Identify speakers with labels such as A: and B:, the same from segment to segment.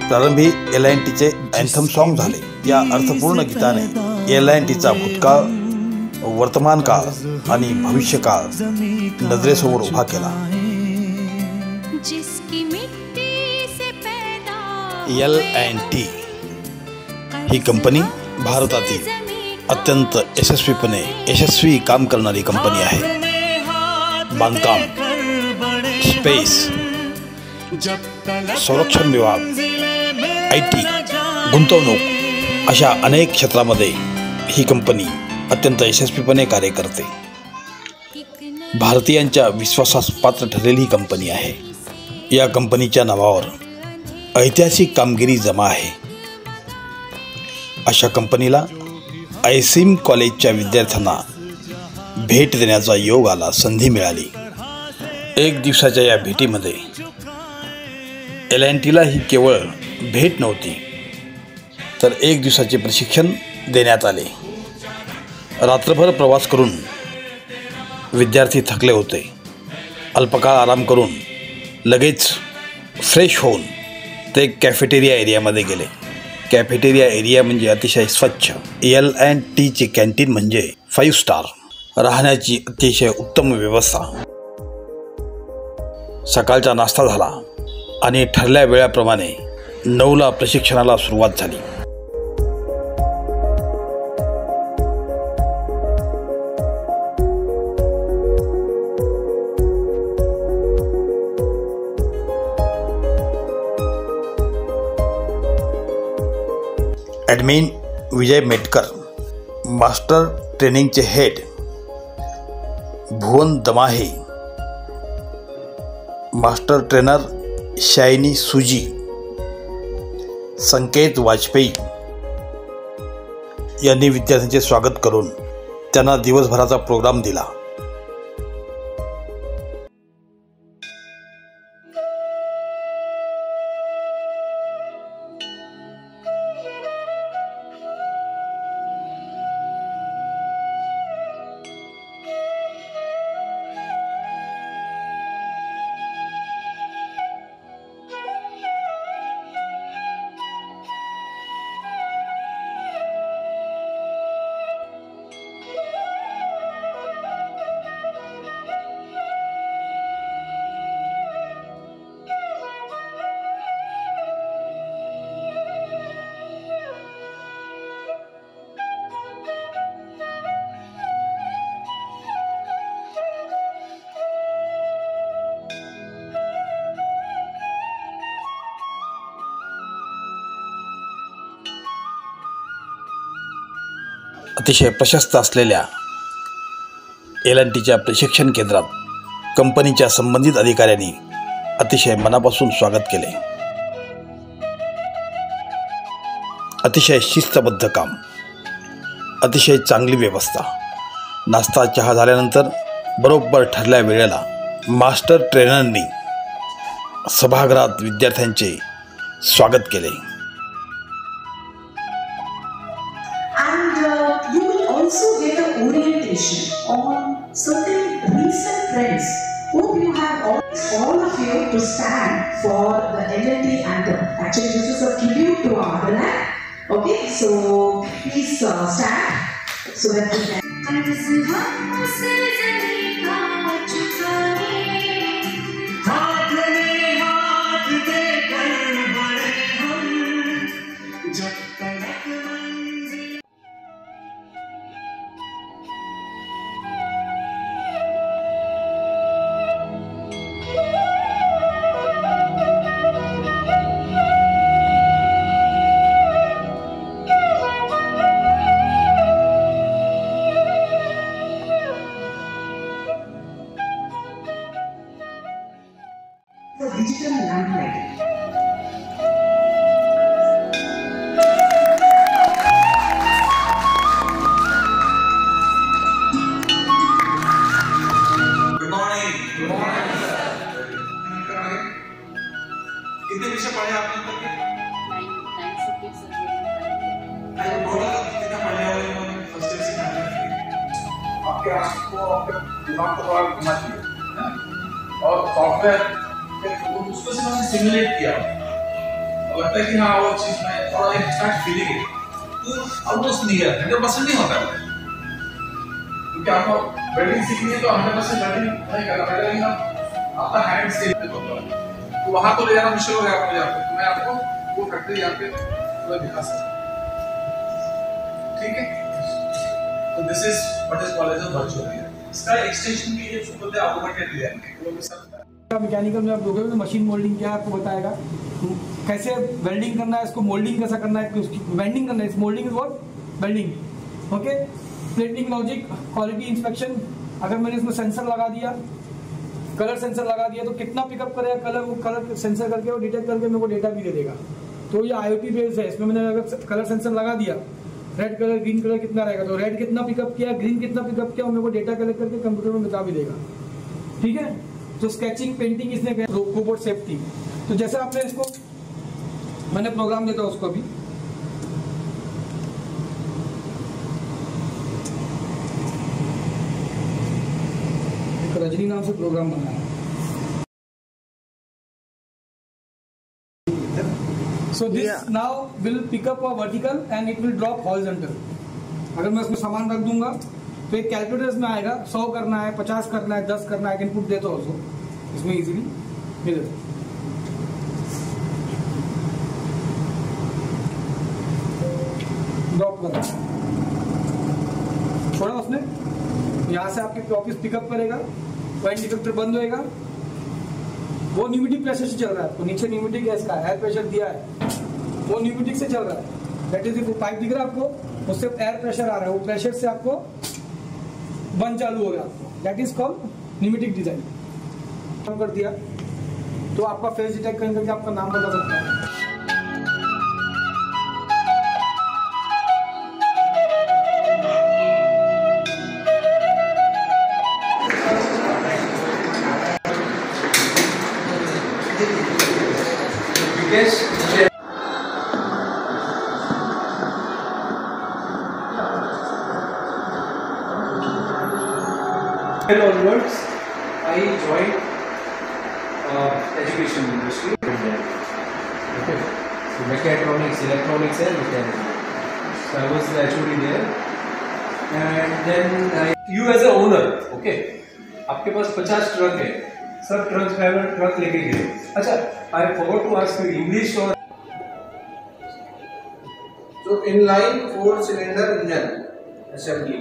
A: प्रारंभी एल&टीचे anthem song झाले। या अर्थपूर्ण गीताने एल&टीचा भूतकाळ, वर्तमान काळ आणि भविष्यकाळ नजरेसमोर उभा केला। एल&टी ही कंपनी भारतातील अत्यंत यशस्वी काम करणारी कंपनी आहे। बांधकाम, स्पेस, संरक्षण विभाग, IT, गुंतवणूक अशा अनेक क्षेत्रामध्ये ही कंपनी अत्यंत यशस्वीपणे कार्य करते। भारतीयांच्या विश्वासास पात्र ठरलेली ही कंपनी आहे। या कंपनीच्या नावावर ऐतिहासिक कामगिरी जमा आहे। अशा कंपनीला ISIM कॉलेजच्या विद्यार्थ्यांना भेट देण्याचा योग आला, संधी मिळाली। एक दिवसाच्या या भेटीमध्ये एल&टीला ही केवळ भेट नव्हती, तर एक दिवसाचे प्रशिक्षण देण्यात आले। रात्रभर प्रवास करून विद्यार्थी थकले होते। अल्पकाळ आराम करून लगेच फ्रेश होऊन ते कॅफेटेरिया एरियामध्ये गेले। कॅफेटेरिया एरिया म्हणजे अतिशय स्वच्छ। एल&टीचे कॅन्टीन म्हणजे 5 स्टार, राहण्याची अतिशय उत्तम व्यवस्था। सकाळचा नाश्ता झाला आणि ठरल्या वेळाप्रमाणे 9ला प्रशिक्षणाला सुरुवात झाली। ॲडमिन विजय मेटकर, मास्टर ट्रेनिंगचे हेड भुवन दमाहे, मास्टर ट्रेनर शायनी सुजी, संकेत वाजपेयी यांनी विद्यार्थ्यांचे स्वागत करून त्यांना दिवसभराचा प्रोग्राम दिला। अतिशय प्रशस्त असलेल्या एल&टीच्या प्रशिक्षण केंद्रात कंपनीच्या संबंधित अधिकाऱ्यांनी अतिशय मनापासून स्वागत केले। अतिशय शिस्तबद्ध काम, अतिशय चांगली व्यवस्था। नाश्ता चहा झाल्यानंतर बरोबर ठरल्या वेळेला मास्टर ट्रेनरनी सभागृहात विद्यार्थ्यांचे स्वागत केले।
B: You will also get an orientation on certain recent trends. Hope you have all of you to stand for the L&T anthem. Actually, this is a tribute to our motherland. Okay, so please stand so that we can. Digital lamplighting.
C: Good morning. Good morning, sir. कितने विषय पढ़े आपने तक के? 9 subjects हैं। बोला कितना पढ़े हो फर्स्ट ईयर से खाने आपके आंख को आपके दिमाग को थोड़ा घुमा दिए और सॉफ्टवेयर उसको सिर्फ हमने सिमुलेट किया लगता है कि हाँ वो चीज में और आई स्टार्ट फीलिंग इट तो ऑलमोस्ट नियर 100% नहीं होता है क्योंकि आपको वेल्डिंग सीखनी है तो 100% वेल्डिंग नहीं करना पड़ेगा लेकिन आपका हैंड स्टेबल होता है तो वहां तो ले जाना मुश्किल हो गया आपको यहाँ पे तो मैं आपको वो फैक्ट्री यहाँ पे पूरा दिखा सकता हूँ ठीक है तो this is what is called as a virtual reality इसका एक्सटेंशन भी है जो बोलते हैं ऑटोमेटेड रियलिटी वो भी सब
D: मैकेनिकल में आप लोगे तो मशीन मोल्डिंग क्या आपको बताएगा कैसे वेल्डिंग करना है इसको मोल्डिंग कैसा करना है उसकी वेल्डिंग करना है moulding is what welding okay plating logic quality inspection अगर मैंने इसमें सेंसर लगा दिया कलर सेंसर लगा दिया तो कितना पिकअप करेगा कलर वो कलर सेंसर करके वो डिटेक्ट करके मेरे को डेटा भी दे देगा तो ये IoT बेस्ड है इसमें मैंने अगर कलर सेंसर लगा दिया रेड कलर ग्रीन कलर कितना रहेगा तो रेड कितना पिकअप किया ग्रीन कितना पिकअप किया मेरे को डेटा कलेक्ट करके कंप्यूटर में बता भी देगा ठीक है तो स्केचिंग पेंटिंग इसने रोबोट सेफ्टी तो जैसे आपने इसको मैंने प्रोग्राम देता हूं उसको भी एक रजनी नाम से प्रोग्राम बनाया so this now will pick up a vertical and it will drop horizontal अगर मैं उसमें सामान रख दूंगा तो एक कैलकुलेटर इसमें आएगा 100 करना है 50 करना है 10 करना है इनपुट देता हूं उसको इसमें इजीली मिल जाता ड्रॉप कर छोड़ा उसने यहाँ से आपके ऑफिस पिकअप करेगा वो इंडिकेटर बंद होएगा वो न्यूमेटिक प्रेशर से चल रहा है आपको नीचे न्यूमेटिक गैस का एयर प्रेशर दिया है वो न्यूमेटिक से चल रहा है दैट इज पाइप दिख रहा है आपको उससे एयर प्रेशर आ रहा है वो प्रेशर से आपको बंद चालू हो गया आपको that is called pneumatic design कर दिया तो आपका फेस डिटेक्ट करके आपका नाम बता सकता है
E: onwards, I joined education industry. Okay. So mechatronics, electronics, and mechanics. So I was the HOD there, and then you as a owner, okay. आपके पास 50 ट्रक है, सब ट्रक ड्राइवर ट्रक लेके गए. अच्छा, I forgot to ask you English or
F: so inline 4-cylinder engine assembly.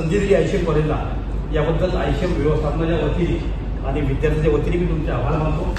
A: संधी दिली ICM कॉलेजला, याबद्दल आयसीएम व्यवस्थापनाच्या वतीने आणि विद्यार्थ्यांच्या वतीने मी तुमचे आभार मानतो.